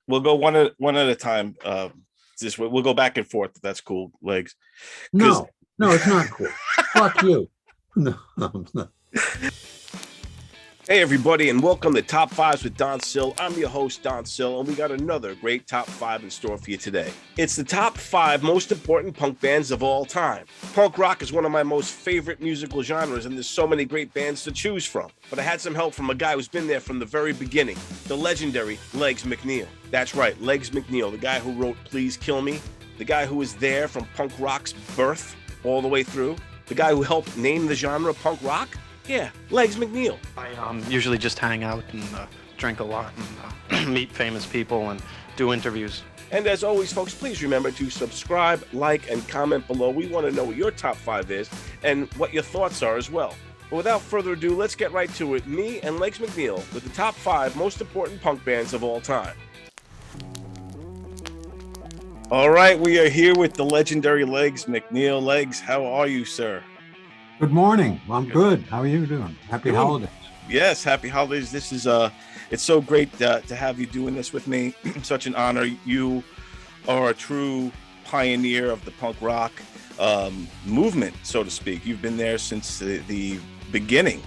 we'll go one at a time. Just we'll go back and forth. That's cool, Legs. No, it's not cool. Fuck you. No, no. Hey, everybody, and welcome to Top Fives with Don SILL. I'm your host, Don SILL, and we got another great top five in store for you today. It's the top five most important punk bands of all time. Punk rock is one of my most favorite musical genres, and there's so many great bands to choose from. But I had some help from a guy who's been there from the very beginning, the legendary Legs Mcneil. That's right, Legs Mcneil, the guy who wrote Please Kill Me, the guy who was there from punk rock's birth all the way through, the guy who helped name the genre punk rock. Yeah, Legs Mcneil. I usually just hang out and drink a lot and meet famous people and do interviews. And as always, folks, please remember to subscribe, like, and comment below. We want to know what your top five is and what your thoughts are as well. But without further ado, let's get right to it. Me and Legs Mcneil with the top five most important punk bands of all time. All right, we are here with the legendary Legs Mcneil. Legs, how are you, sir? Good morning. I'm good. How are you doing? Happy holidays. Yes, happy holidays. This is it's so great to have you doing this with me. Such an honor. You are a true pioneer of the punk rock movement, so to speak. You've been there since the beginning.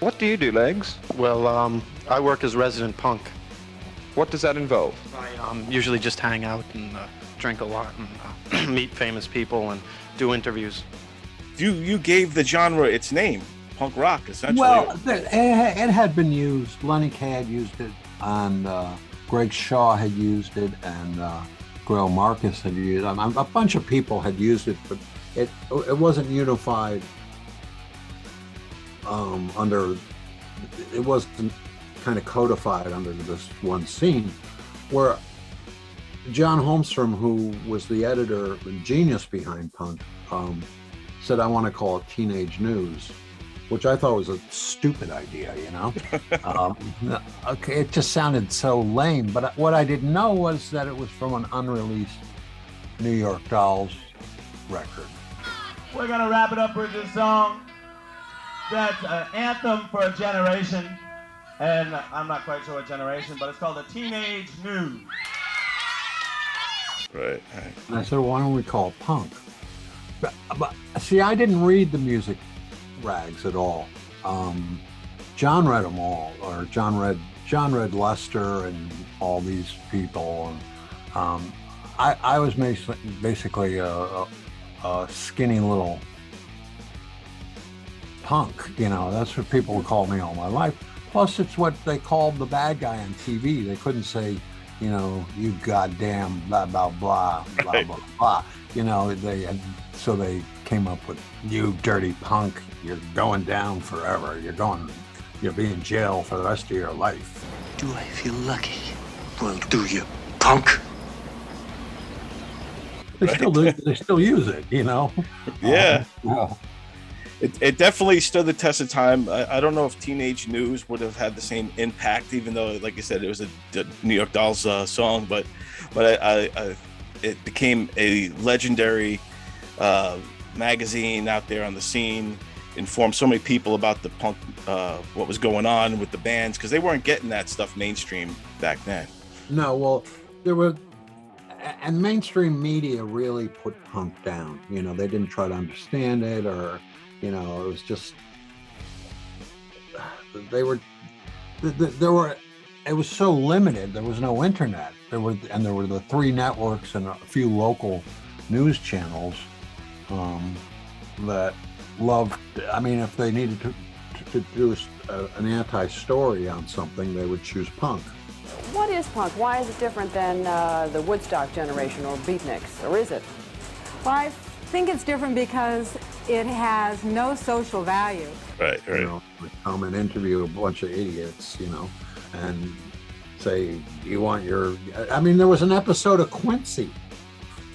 What do you do, Legs? Well, I work as resident punk. What does that involve? I usually just hang out and drink a lot and meet famous people and do interviews. You gave the genre its name, punk rock, essentially. Well, it had been used. Lenny Kaye had used it, and Greg Shaw had used it, and Grail Marcus had used it. A bunch of people had used it, but it wasn't unified under. It wasn't kind of codified under this one scene, where John Holmstrom, who was the editor and genius behind punk, said, I want to call it Teenage News, which I thought was a stupid idea, you know? Okay, it just sounded so lame, but what I didn't know was that it was from an unreleased New York Dolls record. We're gonna wrap it up with this song that's an anthem for a generation, and I'm not quite sure what generation, but it's called the Teenage News. Right. And I said, why don't we call it punk? But see, I didn't read the music rags at all. John read them all, or John read Lester and all these people. And I was basically a skinny little punk, you know. That's what people would call me all my life. Plus, it's what they called the bad guy on TV. They couldn't say, you know, you goddamn blah blah blah blah blah blah. You know, so they came up with, you dirty punk, you're going down forever. You'll be in jail for the rest of your life. Do I feel lucky? Well, do you, punk? They still use it, you know? Yeah. Yeah. It definitely stood the test of time. I don't know if Teenage News would have had the same impact, even though, like I said, it was a New York Dolls song, but it became a legendary magazine out there on the scene, informed so many people about the punk, what was going on with the bands, because they weren't getting that stuff mainstream back then. No, well, and mainstream media really put punk down. You know, they didn't try to understand it, or, you know, it was just, it was so limited. There was no internet. There were the three networks and a few local news channels that loved. I mean, if they needed to do an anti-story on something, they would choose punk. What is punk? Why is it different than the Woodstock generation or beatniks, or is it? Well, I think it's different because it has no social value. Right. You know, come and interview a bunch of idiots, you know, and say, you want your, I mean, there was an episode of Quincy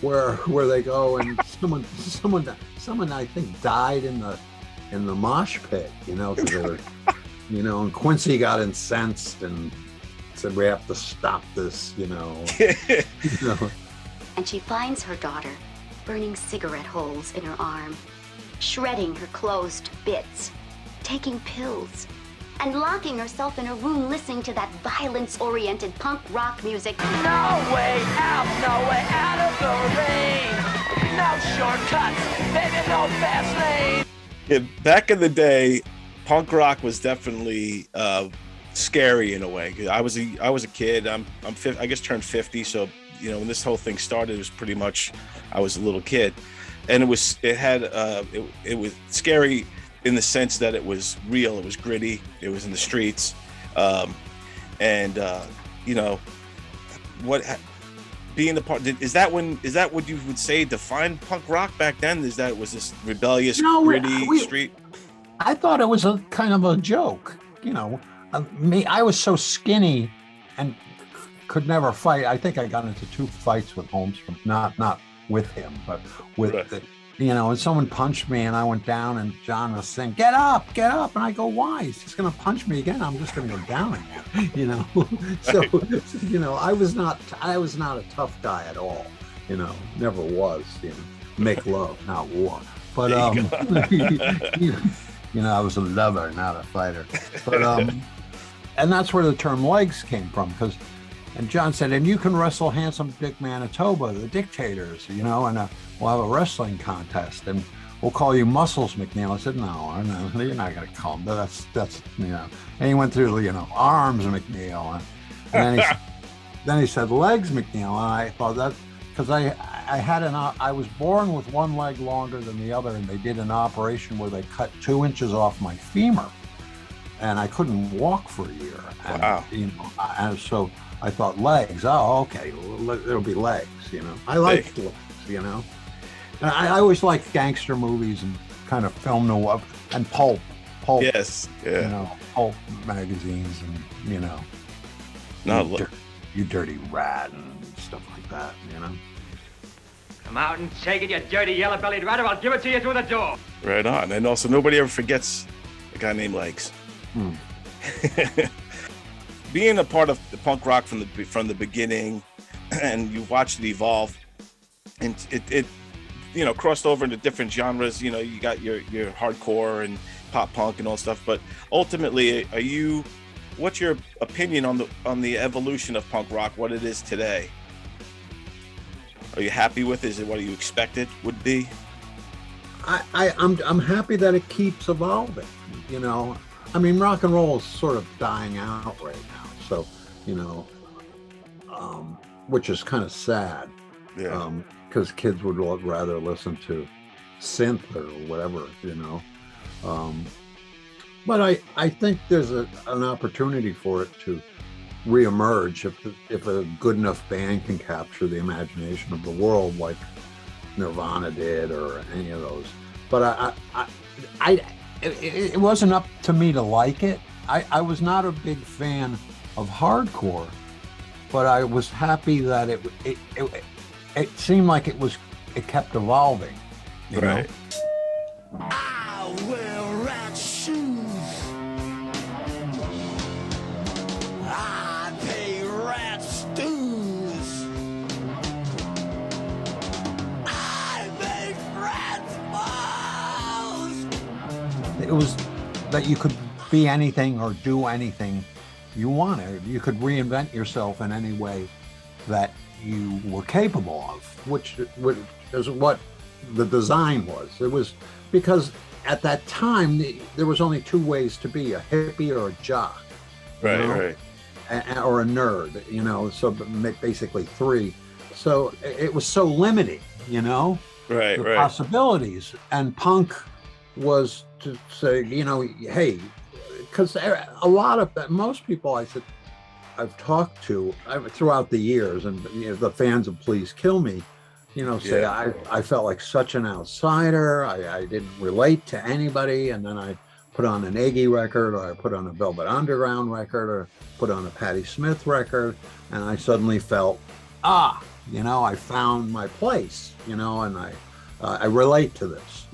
where they go and someone I think died in the mosh pit, you know, because they were, you know, and Quincy got incensed and said, we have to stop this, you know. You know. And she finds her daughter burning cigarette holes in her arm, shredding her clothes to bits, taking pills, and locking herself in a room listening to that violence-oriented punk rock music. No way out of the rain. No shortcuts, baby, no fast lane. Yeah, back in the day, punk rock was definitely scary in a way. I was a kid. I just turned 50, so when this whole thing started, it was pretty much I was a little kid, and it was scary in the sense that it was real, it was gritty, it was in the streets, being the part, is that what you would say defined punk rock back then? Was this rebellious, gritty street? I thought it was a kind of a joke, I was so skinny and could never fight. I think I got into 2 fights with Holmstrom, not with him, but with right. And someone punched me and I went down and John was saying, get up. And I go, why? He's just going to punch me again. I'm just going to go down again, So, I was not a tough guy at all, never was, make love, not war. But, I was a lover, not a fighter. But, and that's where the term legs came from, and John said, and you can wrestle Handsome Dick Manitoba, the Dictators, and we'll have a wrestling contest, and we'll call you Muscles Mcneil. I said, no, you're not going to call him. That's And he went through, Arms Mcneil, and then he said Legs Mcneil, and I thought that because I was born with one leg longer than the other, and they did an operation where they cut 2 inches off my femur, and I couldn't walk for a year. And, wow. And so I thought legs. Oh, okay, it'll be legs. I like legs. And I always liked gangster movies and kind of film noir and pulp. Yes, yeah. Pulp magazines and you dirty rat and stuff like that. Come out and take it, you dirty yellow-bellied rat, or I'll give it to you through the door. Right on. And also, nobody ever forgets a guy named Legs. Being a part of the punk rock from the beginning, and you watched it evolve, and it crossed over into different genres. You got your hardcore and pop punk and all stuff. But ultimately, what's your opinion on the evolution of punk rock? What it is today? Are you happy with it? Is it what you expected would be? I'm happy that it keeps evolving. Rock and roll is sort of dying out right now. So, which is kind of sad. Yeah. Because kids would rather listen to synth or whatever, But I think there's an opportunity for it to reemerge if a good enough band can capture the imagination of the world, like Nirvana did or any of those. But it wasn't up to me to like it. I was not a big fan of hardcore, but I was happy that it seemed like it kept evolving. You know? I wear rat shoes. I pay rat stews. I make rat balls. It was that you could be anything or do anything you wanted. You could reinvent yourself in any way that you were capable of, which is what the design was. It was because at that time there was only 2 ways to be: a hippie or a jock, right, or a nerd. So basically 3. So it was so limiting, right, the possibilities. And punk was to say, hey, because most people I've talked to throughout the years, and the fans of Please Kill Me, say I felt like such an outsider. I didn't relate to anybody, and then I put on an Iggy record, or I put on a Velvet Underground record, or put on a Patti Smith record, and I suddenly felt, I found my place, and I relate to this,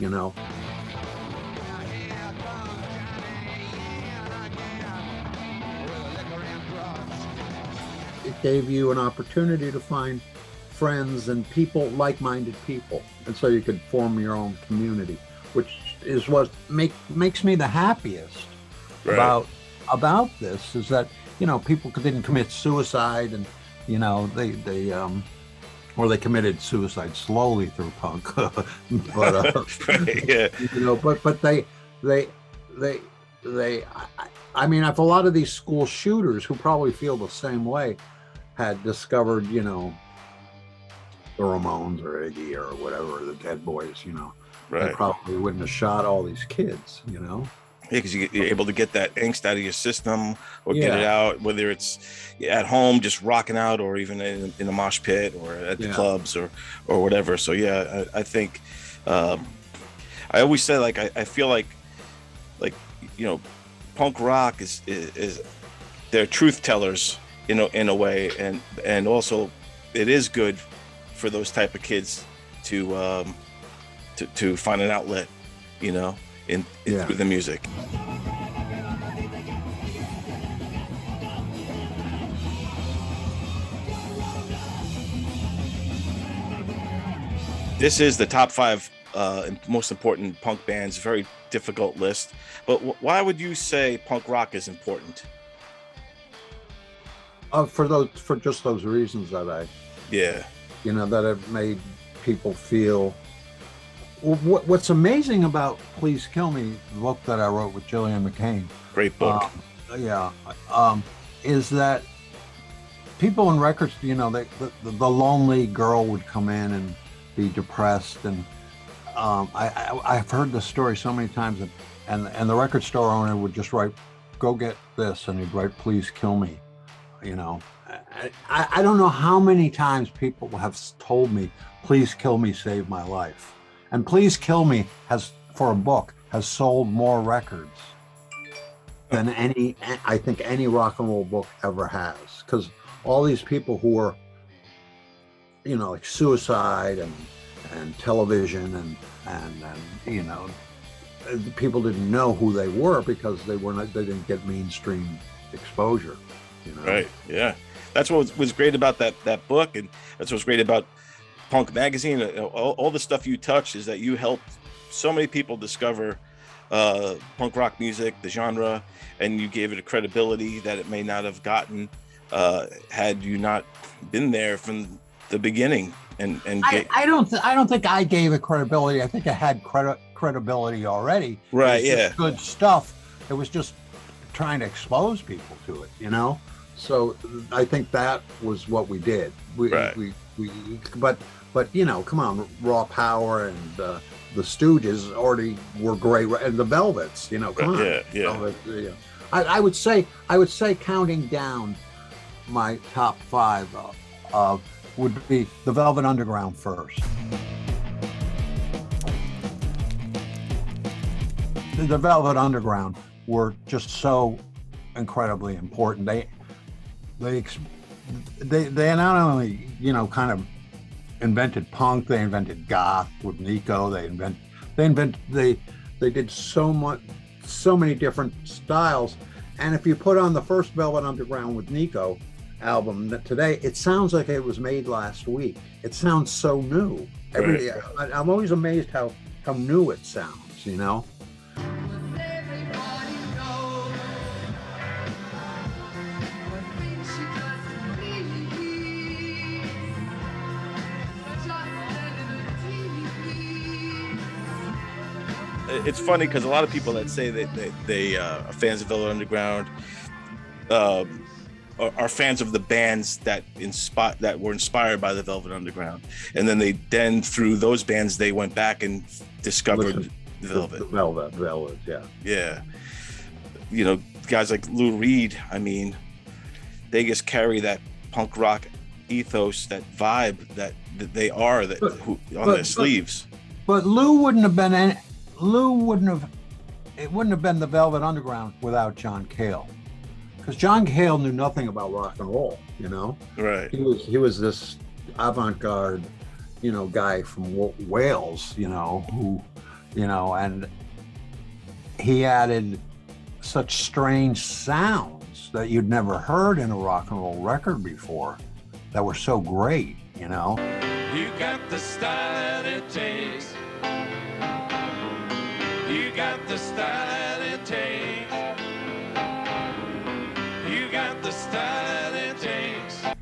It gave you an opportunity to find friends and people, like-minded people, and so you could form your own community, which is what makes me the happiest about about this is that, people didn't commit suicide, and, or they committed suicide slowly through punk. But, Right, yeah. But I mean, if a lot of these school shooters who probably feel the same way had discovered, the Ramones or Iggy or whatever, the Dead Boys, Right. they probably wouldn't have shot all these kids, Yeah, because you're able to get that angst out of your system, or get it out, whether it's at home just rocking out, or even in a mosh pit, or at the clubs, or whatever. So yeah, I think I always say, like, I feel like punk rock is they're truth tellers in a way, and also it is good for those type of kids to find an outlet, through the music. This is the top 5 most important punk bands. Very difficult list, but why would you say punk rock is important? For just those reasons that that have made people feel. What's amazing about Please Kill Me, the book that I wrote with Gillian McCain, great book, is that people in records, the lonely girl would come in and be depressed, and I've heard this story so many times, and the record store owner would just write, "Go get this," and he'd write, "Please kill me." I don't know how many times people have told me, "Please kill me, save my life." And Please Kill Me has sold more records than I think any rock and roll book ever has. Because all these people who were, like suicide and television and people didn't know who they were because they didn't get mainstream exposure. Right. Yeah. That's what was great about that book, and that's what's great about Punk Magazine. All the stuff you touch is that you helped so many people discover punk rock music, the genre, and you gave it a credibility that it may not have gotten had you not been there from the beginning. I don't think I gave it credibility. I think I had credibility already. Right. It was good stuff. It was just trying to expose people to it. So I think that was what we did. But come on, Raw Power and the Stooges already were great, and the Velvets, come on. Yeah. Velvet, I would say counting down my top 5 would be the Velvet Underground first. The Velvet Underground were just so incredibly important. They not only kind of invented punk, they invented goth with Nico. They did so many different styles. And if you put on the first Velvet Underground with Nico album today, it sounds like it was made last week. It sounds so new. I'm always amazed how new it sounds. It's funny because a lot of people that say that they are fans of Velvet Underground are fans of the bands that were inspired by the Velvet Underground, and then through those bands they went back and discovered Velvet. Velvet, yeah. Yeah, guys like Lou Reed. I mean, they just carry that punk rock ethos, that vibe that they are on their sleeves. But Lou wouldn't have been the Velvet Underground without John Cale, because John Cale knew nothing about rock and roll. Right. He was this avant-garde, guy from Wales, who, and he added such strange sounds that you'd never heard in a rock and roll record before, that were so great. You got the style that it takes. You got the style that it takes.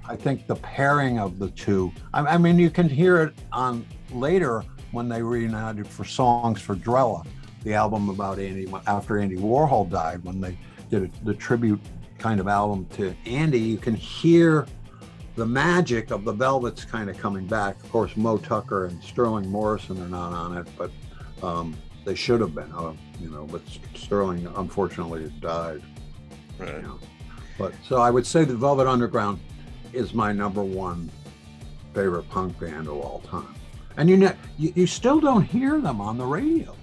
I think the pairing of the two, I mean, you can hear it on later when they reunited for Songs for Drella, the album about after Andy Warhol died, when they did the tribute kind of album to Andy. You can hear the magic of the Velvets kind of coming back. Of course, Moe Tucker and Sterling Morrison are not on it, but they should have been, but Sterling unfortunately died. Right. You know. But so I would say the Velvet Underground is my number one favorite punk band of all time. And you still don't hear them on the radio.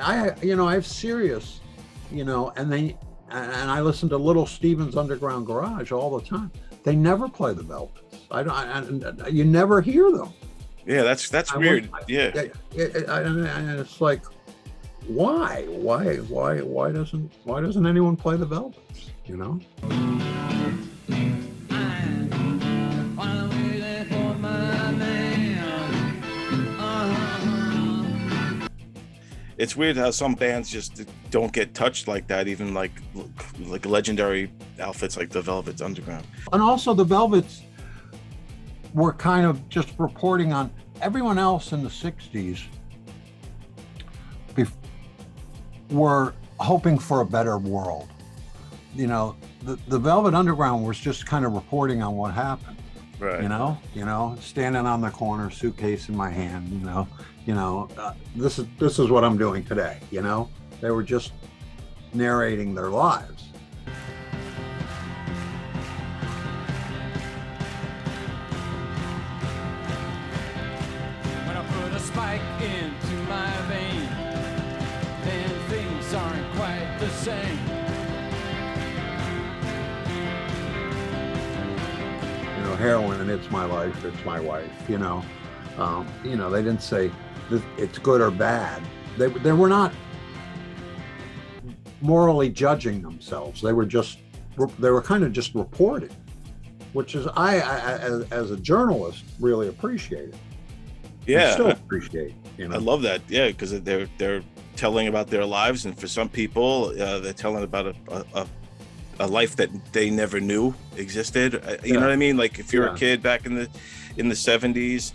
I have Sirius, and I listen to Little Steven's Underground Garage all the time. They never play the Velvets. You never hear them. Yeah, that's weird. Yeah. And it's like, why doesn't anyone play the Velvets? It's weird how some bands just don't get touched like that, even like legendary outfits like the Velvet Underground. And also the Velvets were kind of just reporting on everyone else in the 60s were hoping for a better world. The Velvet Underground was just kind of reporting on what happened. Right. Standing on the corner, suitcase in my hand, this is what I'm doing today. They were just narrating their lives. When I put a spike into my vein, then things aren't quite the same. Heroin, it's my life, it's my wife, they didn't say it's good or bad. They were not morally judging themselves. They were kind of just reporting, which is I as a journalist really appreciate it. Yeah, still appreciate. I love that. Yeah, because they're telling about their lives, and for some people, they're telling about a life that they never knew existed. You know what I mean? Like if you're a kid back in the 70s,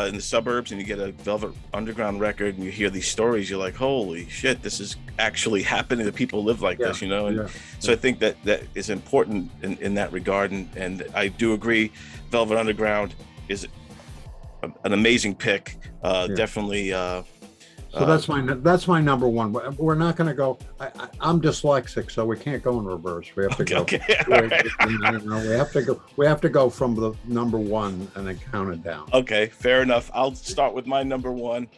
in the suburbs, and you get a Velvet Underground record and you hear these stories, you're like, holy shit, this is actually happening. The people live like this, So I think that is important in that regard. And I do agree, Velvet Underground is an amazing pick. Definitely. So that's my number one. We're not going to go. I'm dyslexic, so we can't go in reverse. We have to go. Okay. We have to go from the number one and then count it down. Okay, fair enough. I'll start with my number one.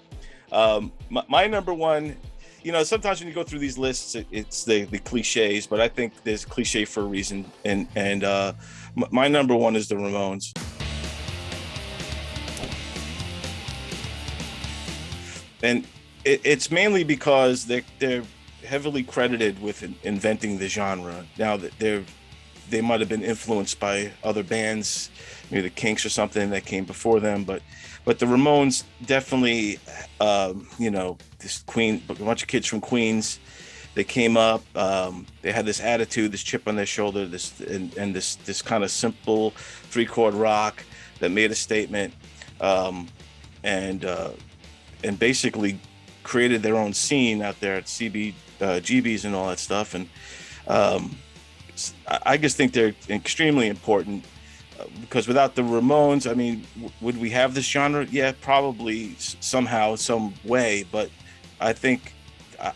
My number one. Sometimes when you go through these lists, it's the cliches, but I think there's cliche for a reason. And my number one is the Ramones. And it's mainly because they're heavily credited with inventing the genre. Now that they might have been influenced by other bands, maybe the Kinks or something that came before them, but the Ramones definitely, this a bunch of kids from Queens, they came up, they had this attitude, this chip on their shoulder, this kind of simple 3-chord rock that made a statement, and basically created their own scene out there at GB's and all that stuff. And I just think they're extremely important because without the Ramones, I mean, would we have this genre? Yeah, probably somehow, some way. But I think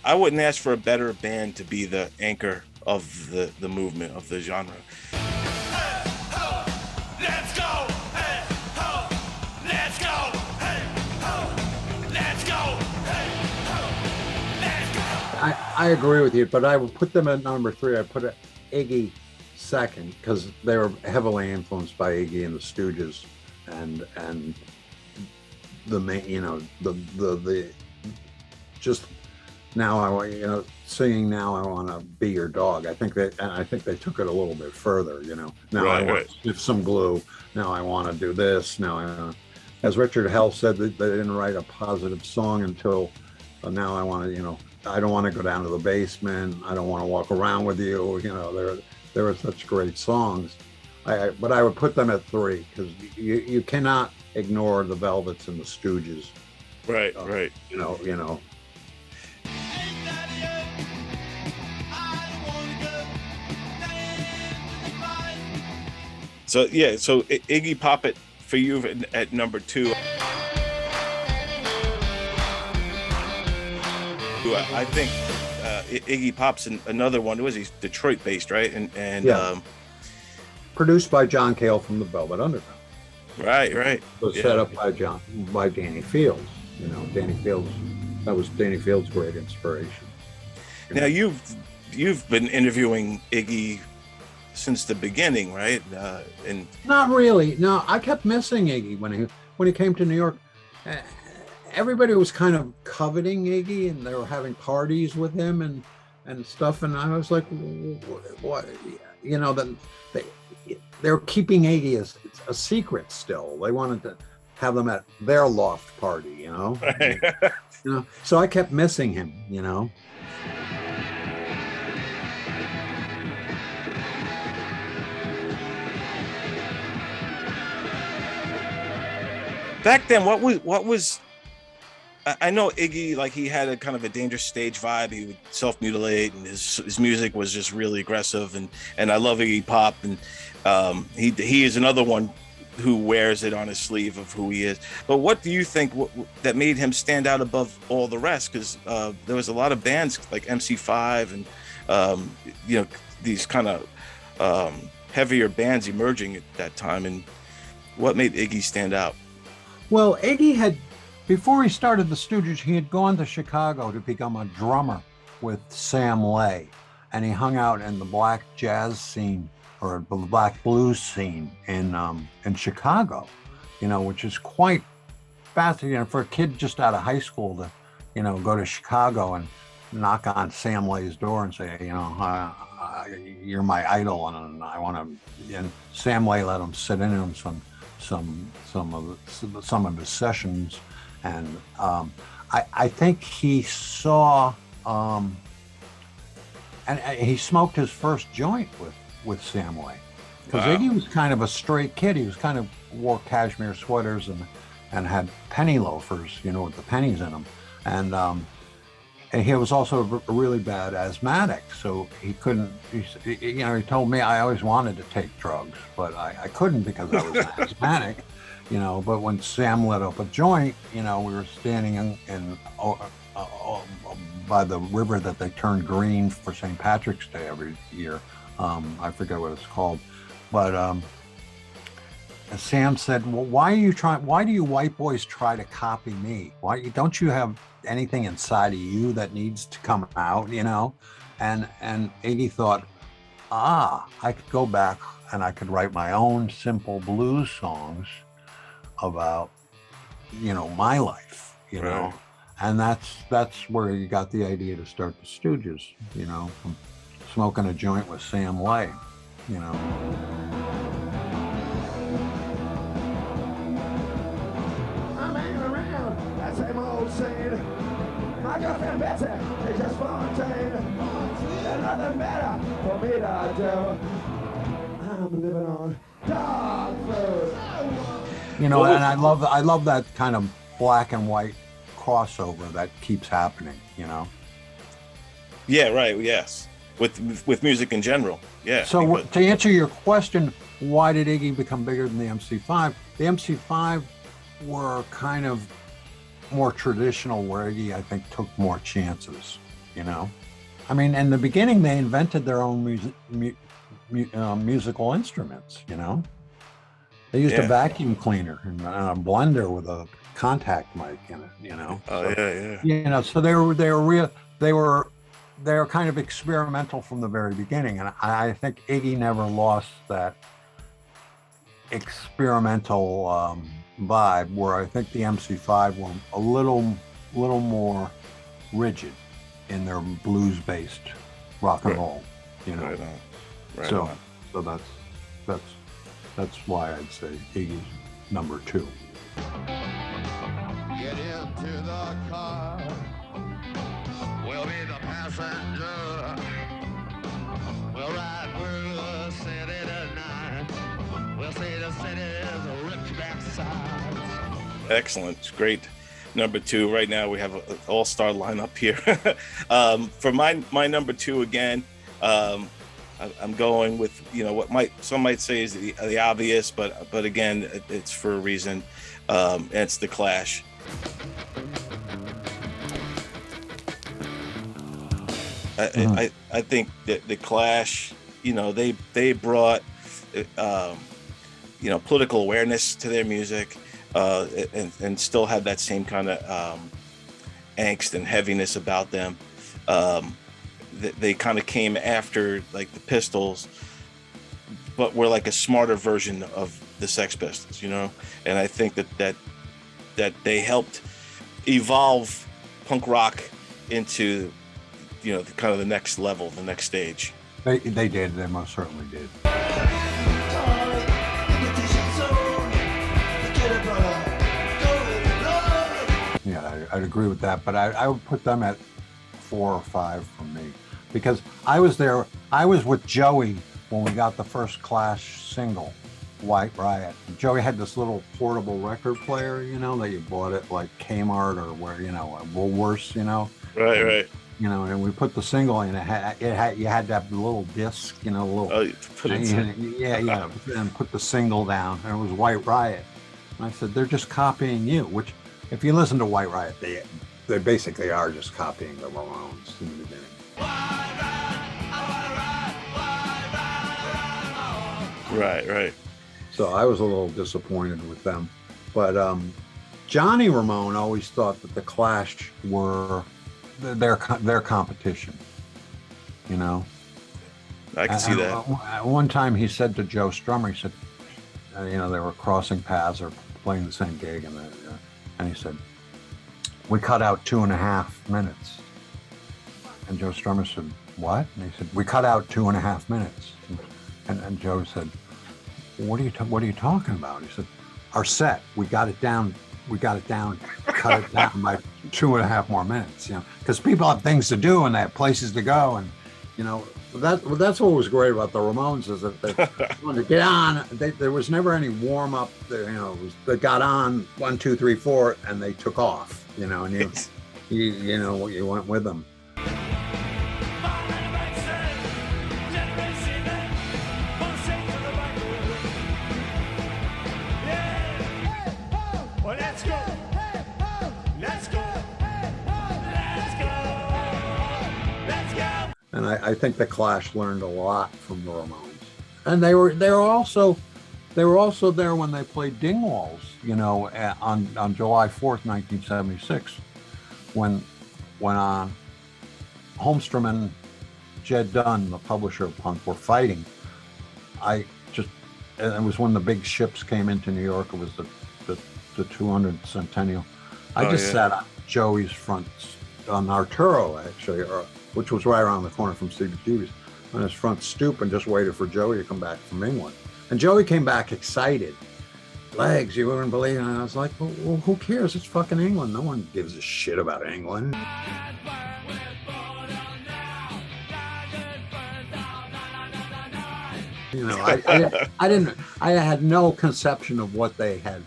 I wouldn't ask for a better band to be the anchor of the movement of the genre. Let's go! Let's go! Let's go! I agree with you, but I would put them at number 3. I put Iggy second because they were heavily influenced by Iggy and the Stooges, and the main, the just now I want singing Now I Want to Be Your Dog. I think they took it a little bit further. Now I want to sniff some glue. Now I want to do this. Now as Richard Hell said, that they didn't write a positive song until now I want to, I don't want to go down to the basement. I don't want to walk around with you. There were such great songs. But I would put them at 3 because you cannot ignore the Velvets and the Stooges. Right, right. You know. So yeah, so Iggy Pop it for you at number 2. I think Iggy Pop's another one. Was he Detroit based, right? And yeah. Produced by John Cale from the Velvet Underground. Right. Was set up by Danny Fields. You know, that was Danny Fields' great inspiration. Now you've been interviewing Iggy since the beginning, right? And not really. No, I kept missing Iggy when he came to New York. Everybody was kind of coveting Iggy, and they were having parties with him and stuff. And I was like, what? You know, that they were keeping Iggy as a secret still. They wanted to have them at their loft party, you know. Right. You know, so I kept missing him, you know. Back then, what was I know Iggy, like, he had a kind of a dangerous stage vibe. He would self-mutilate, and his music was just really aggressive. And I love Iggy Pop, and he is another one who wears it on his sleeve of who he is. But what do you think that made him stand out above all the rest? Because there was a lot of bands like MC5 and you know, these kind of heavier bands emerging at that time. And what made Iggy stand out? Well, Iggy had, before he started the Stooges, he had gone to Chicago to become a drummer with Sam Lay, and he hung out in the black jazz scene or the black blues scene in Chicago, you know, which is quite fascinating for a kid just out of high school to, you know, go to Chicago and knock on Sam Lay's door and say, you know, you're my idol, and I want to. And Sam Lay let him sit in on some of his sessions. And I think he saw, and he smoked his first joint with Sam Lay, because Iggy was kind of a straight kid. He was kind of wore cashmere sweaters and had penny loafers, you know, with the pennies in them, and he was also a really bad asthmatic, so he couldn't. You know, he told me, I always wanted to take drugs, but I couldn't because I was asthmatic. You know, but when Sam lit up a joint, you know, we were standing in by the river that they turn green for St. Patrick's Day every year. I forget what it's called, but Sam said, "Well, why do you white boys try to copy me? Don't you have anything inside of you that needs to come out?" You know, and Iggy thought, I could go back and I could write my own simple blues songs about, you know, my life, you know, and that's where you got the idea to start the Stooges, you know, from smoking a joint with Sam Lay, you know. I'm hanging around that same old scene. My girlfriend Betsy, she's just Fontaine. There's nothing better for me to do. I'm living on dog food. You know, and I love that kind of black and white crossover that keeps happening, you know. Yeah, right. Yes, with music in general. Yeah. So to answer your question, why did Iggy become bigger than the MC5? The MC5 were kind of more traditional, where Iggy, I think, took more chances. You know, I mean, in the beginning, they invented their own musical instruments. You know. They used a vacuum cleaner and a blender with a contact mic in it, you know. You know, so they were kind of experimental from the very beginning, and I think Iggy never lost that experimental vibe. Where I think the MC5 were a little more rigid in their blues-based rock and roll, you know. So that's why I'd say Iggy's number 2. Get into the car. We'll be the passenger. We'll ride through the city tonight. Excellent. It's great. Number 2. Right now we have an all-star lineup here. For my number 2 again, I'm going with, you know, what some might say is the obvious, but again, it's for a reason. And it's The Clash. I think that The Clash, you know, they brought you know, political awareness to their music, and still have that same kind of angst and heaviness about them. They kind of came after like the Pistols, but were like a smarter version of the Sex Pistols, you know. And I think that they helped evolve punk rock into, you know, kind of the next level, the next stage. They did. They most certainly did. Yeah, I'd agree with that, but I would put them at 4 or 5 for me, because I was there. I was with Joey when we got the first Clash single, White Riot. Joey had this little portable record player, you know, that you bought at like Kmart or where, you know, Woolworths, you know. Right. You know, and we put the single in. You had to have the little disc, you know, little. Oh, you put it in. Yeah, and put the single down, and it was White Riot. And I said, they're just copying you. Which, if you listen to White Riot, they basically are just copying the Ramones in the beginning. Right. So I was a little disappointed with them, but Johnny Ramone always thought that the Clash were their competition. You know. I can see that. One time he said to Joe Strummer, he said, you know, they were crossing paths or playing the same gig, and he said, we cut out 2.5 minutes. And Joe Strummer said, what? And he said, we cut out 2.5 minutes. And Joe said, what are you talking about? He said, our set, we got it down, cut it down by 2.5 more minutes, you know, because people have things to do and they have places to go, and, you know, that's what was great about the Ramones, is that they wanted to get on. There was never any warm up. You know, they got on 1, 2, 3, 4, and they took off. You know, and you went with them. And I think the Clash learned a lot from the Ramones, and they were also there when they played Dingwalls, you know, on July 4th, 1976, when Holmstrom and Ged Dunn, the publisher of punk, were fighting. It was when the big ships came into New York. It was the 200th centennial. I sat on Joey's front, on Arturo actually, which was right around the corner from CBGB's, on his front stoop, and just waited for Joey to come back from England. And Joey came back excited. Legs, you wouldn't believe it. And I was like, well, who cares? It's fucking England. No one gives a shit about England. You know, I had no conception of what they had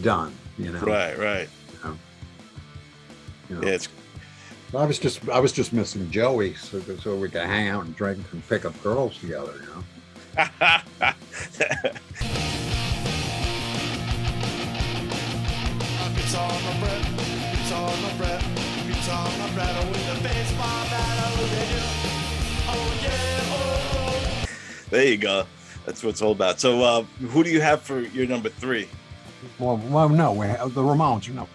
done, you know. Right. You know. Yeah, it's. I was just missing Joey, so we could hang out and drink and pick up girls together, you know. There you go. That's what it's all about. So, who do you have for your number 3? Well, no, we have the Ramones. You know,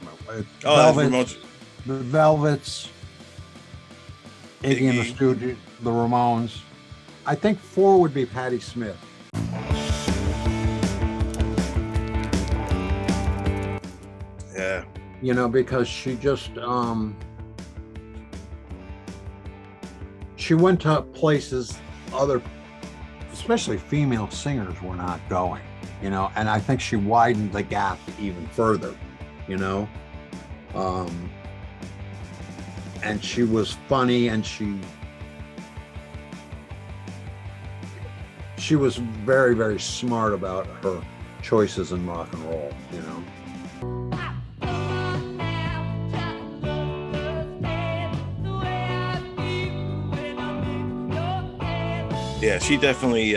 Ramones. The Velvets, Iggy and the Stooges, the Ramones. I think 4 would be Patti Smith. Yeah. You know, because she just she went to places especially female singers were not going, you know, and I think she widened the gap even further, you know. And she was funny, and she she was very, very smart about her choices in rock and roll, you know. Yeah, she definitely,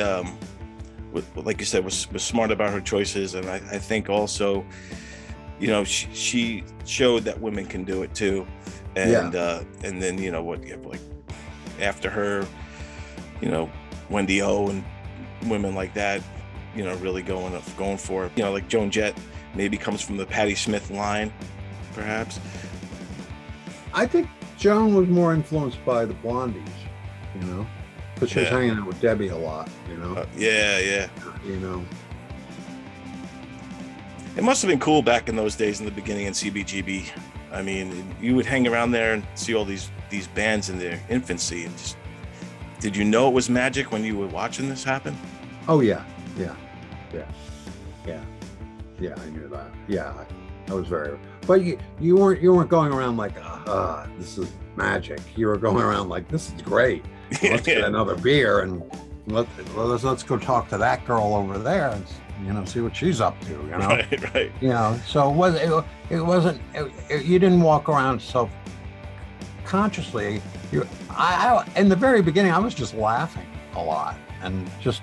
like you said, was smart about her choices, and I think also, you know, she showed that women can do it too, and then you know what, like after her, you know, Wendy O and women like that, you know, really going for it. You know, like Joan Jett maybe comes from the Patti Smith line, perhaps. I think Joan was more influenced by the Blondies, you know, because she was hanging out with Debbie a lot, you know. Yeah. You know. It must have been cool back in those days in the beginning in CBGB. I mean, you would hang around there and see all these bands in their infancy, and just, did you know it was magic when you were watching this happen? Oh yeah, I knew that. Yeah, I was very. But you weren't going around like, this is magic. You were going around like, this is great. Let's get another beer and let's go talk to that girl over there and, you know, see what she's up to. You know, right. You know, so it wasn't. You didn't walk around so consciously. I in the very beginning, I was just laughing a lot and just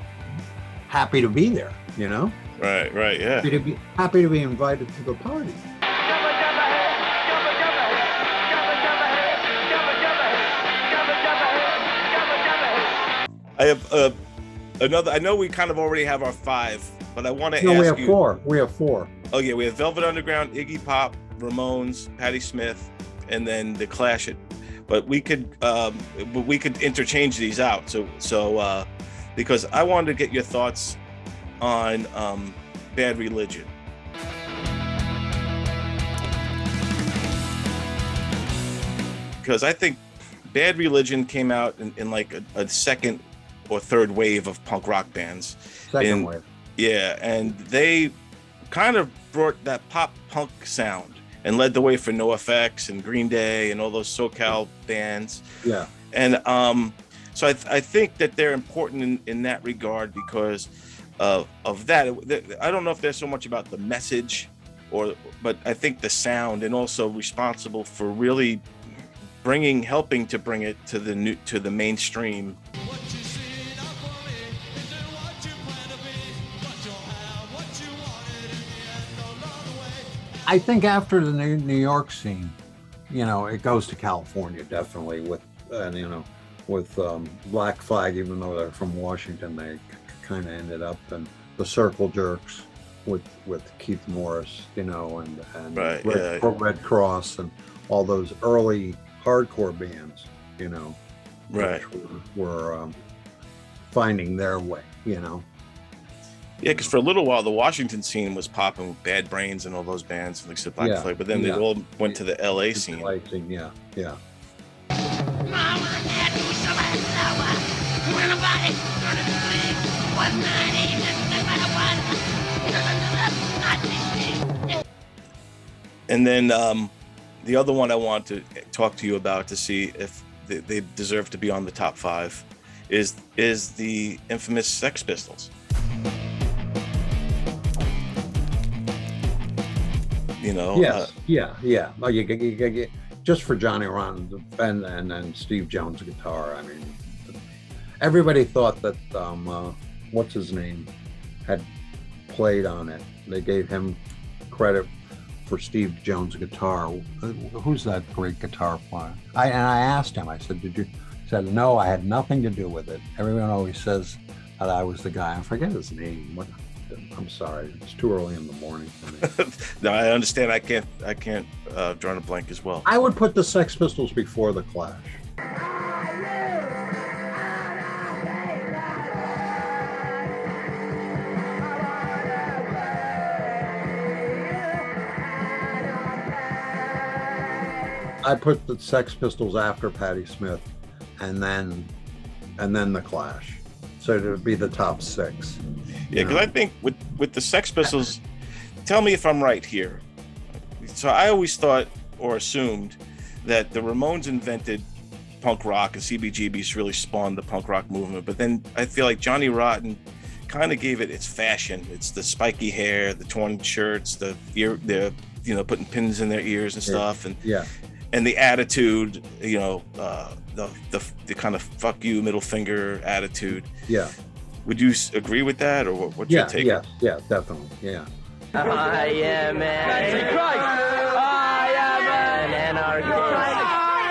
happy to be there. You know. Right, yeah. Happy to be invited to the party. I have another. I know we kind of already have our 5, but I want to ask you. No, we have four. Oh yeah, we have Velvet Underground, Iggy Pop, Ramones, Patti Smith, and then the Clash. But we could interchange these out. So because I wanted to get your thoughts on Bad Religion. Because I think Bad Religion came out in like a second or third wave of punk rock bands. Second wave. Yeah, and they kind of brought that pop punk sound and led the way for NoFX and Green Day and all those SoCal bands. Yeah. And so I think that they're important in that regard because of that. I don't know if they're so much about the message, but I think the sound, and also responsible for really helping to bring it to the mainstream. I think after the New York scene, you know, it goes to California definitely with Black Flag, even though they're from Washington, they kind of ended up in the Circle Jerks with Keith Morris, you know, and Red Cross and all those early hardcore bands, you know, right, were finding their way, you know. Yeah, because for a little while the Washington scene was popping with Bad Brains and all those bands, like Black Flag, but then they all went to the LA scene. Yeah. And then the other one I want to talk to you about to see if they deserve to be on the top 5 is the infamous Sex Pistols. You know. Yes. Yeah. Well, you just for Johnny Rotten and Steve Jones guitar. I mean, everybody thought that what's his name had played on it. They gave him credit for Steve Jones guitar. Who's that great guitar player? I asked him. I said, "Did you?" He said, "No, I had nothing to do with it." Everyone always says that I was the guy. I forget his name. I'm sorry. It's too early in the morning for me. No, I understand. I can't draw on a blank as well. I would put the Sex Pistols before the Clash. I put the Sex Pistols after Patti Smith, and then the Clash. So it would be the top 6. Yeah, because I think with the Sex Pistols, tell me if I'm right here. So I always thought or assumed that the Ramones invented punk rock and CBGB's really spawned the punk rock movement. But then I feel like Johnny Rotten kind of gave it its fashion. It's the spiky hair, the torn shirts, the putting pins in their ears and stuff, and and the attitude, the kind of fuck you middle finger attitude. Yeah. Would you agree with that, or what's your take? Yeah, definitely. Yeah. I am an Antichrist. I am an anarchist.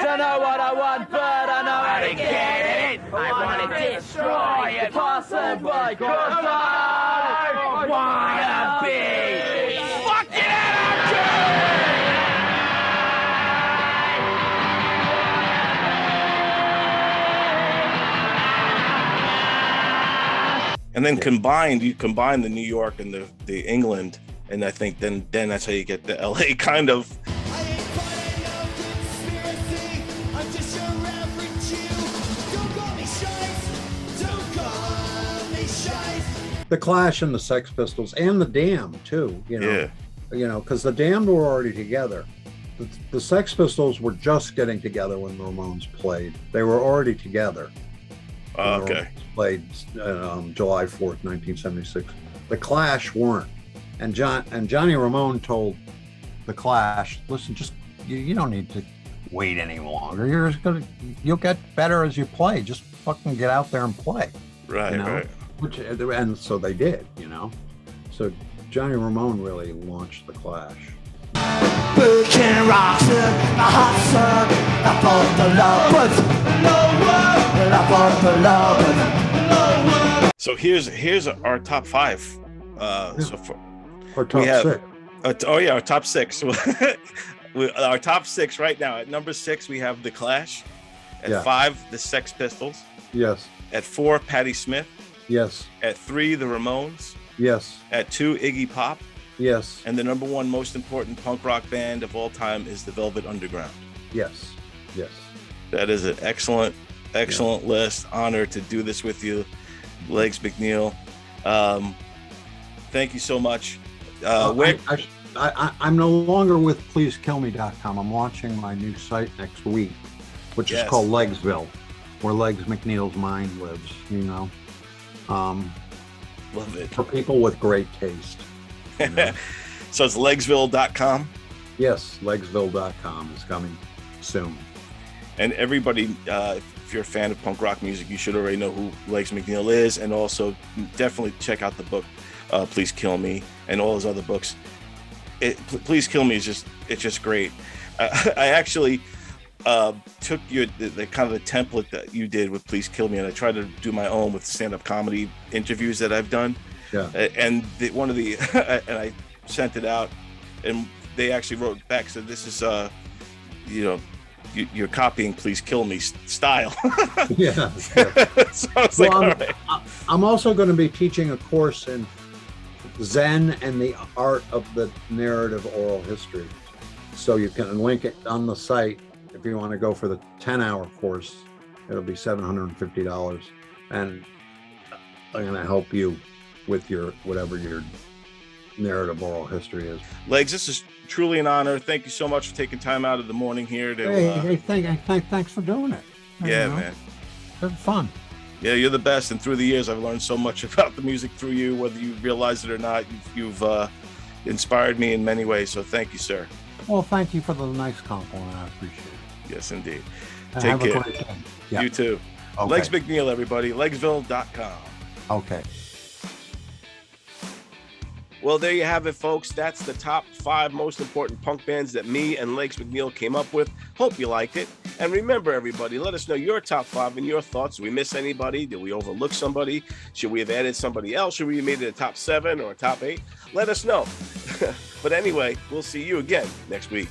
Don't know what I want, but I know how to get it. I want to destroy it. Possibly, cause I wanna be fucking anarchist. And then you combine the New York and the England, and I think then that's how you get the LA kind of. The Clash and the Sex Pistols and the Damned too, because the Damned were already together. The Sex Pistols were just getting together when the Ramones played. They were already together. Okay. Played July 4th, 1976. The Clash weren't, and Johnny Ramone told the Clash, "Listen, just you don't need to wait any longer. You'll get better as you play. Just fucking get out there and play." Right, right. And so they did, So Johnny Ramone really launched the Clash. Burkin rocks the hot sun, up on the lovers, up on the lovers. So here's our top 5. So for our top 6. Our top 6. Our top 6 right now. At number 6, we have the Clash. At 5, the Sex Pistols. Yes. At 4, Patti Smith. Yes. At 3, the Ramones. Yes. At 2, Iggy Pop. Yes. And the number 1 most important punk rock band of all time is the Velvet Underground. Yes. Yes. That is an excellent list. Honor to do this with you, Legs Mcneil. Thank you so much. I'm no longer with PleaseKillMe.com. I'm launching my new site next week, which is called Legsville, where Legs McNeil's mind lives. Love it. For people with great taste. So it's Legsville.com? Yes, Legsville.com is coming soon. And everybody, if you're a fan of punk rock music, you should already know who Legs McNeil is, and also definitely check out the book, Please Kill Me, and all his other books. Please Kill Me it's just great. I actually took the kind of the template that you did with Please Kill Me, and I tried to do my own with stand-up comedy interviews that I've done. Yeah. And and I sent it out, and they actually wrote back, said this is you're copying Please Kill Me style. Yeah. So I was all right. I'm also going to be teaching a course in Zen and the art of the narrative oral history. So you can link it on the site if you want to go for the 10-hour course. It'll be $750, and I'm going to help you with whatever your narrative oral history is. Legs, this is truly an honor. Thank you so much for taking time out of the morning here to. Thanks for doing it. Man. It's fun. Yeah, you're the best, and through the years, I've learned so much about the music through you, whether you realize it or not. You've inspired me in many ways, so thank you, sir. Well, thank you for the nice compliment. I appreciate it. Yes, indeed. And Take have care. a great day. Yeah. You too. Okay. Legs McNeil, everybody. Legsville.com. Okay. Well, there you have it, folks. That's the top 5 most important punk bands that me and Legs McNeil came up with. Hope you liked it. And remember, everybody, let us know your top 5 and your thoughts. Did we miss anybody? Did we overlook somebody? Should we have added somebody else? Should we have made it a top 7 or a top 8? Let us know. But anyway, we'll see you again next week.